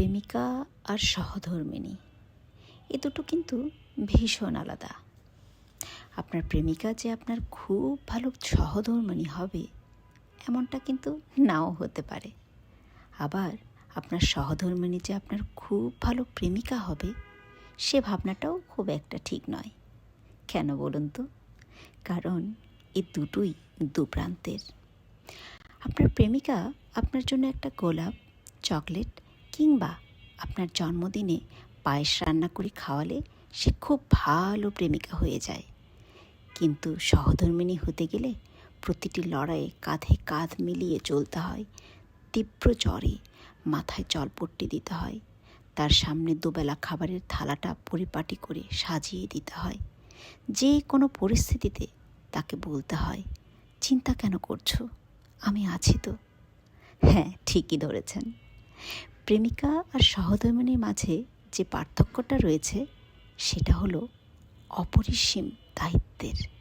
প্রেমিকা আর সহধর্মিণী এ দুটো কিন্তু ভীষণ আলাদা। আপনার প্রেমিকা যে আপনার খুব ভালো সহধর্মিণী হবে এমনটা কিন্তু নাও হতে পারে। আবার আপনার সহধর্মিণী যে আপনার খুব ভালো প্রেমিকা হবে সে ভাবনাটাও খুব একটা ঠিক নয়। কেন বলুন তো? কারণ এই দুটোই দুপ্রান্তের। আপনার প্রেমিকা আপনার জন্য একটা গোলাপ, চকলেট কিংবা আপনার জন্মদিনে পায়েস রান্না করে খাওয়ালে সে খুব ভালো প্রেমিকা হয়ে যায়। কিন্তু সহধর্মিণী হতে গেলে প্রতিটি লড়াইয়ে কাঁধে কাঁধ মিলিয়ে চলতে হয়। তীব্র জ্বরে মাথায় জলপট্টি দিতে হয়। তার সামনে দুবেলা খাবারের থালাটা পরিপাটি করে সাজিয়ে দিতে হয়। যে কোনো পরিস্থিতিতে তাকে বলতে হয়, চিন্তা কেন করছো, আমি আছি তো। হ্যাঁ, ঠিকই ধরেছেন। প্রেমিকা আর সহধর্মিণীর মাঝে যে পার্থক্যটা রয়েছে সেটা হলো অপরিসীম দায়িত্বের।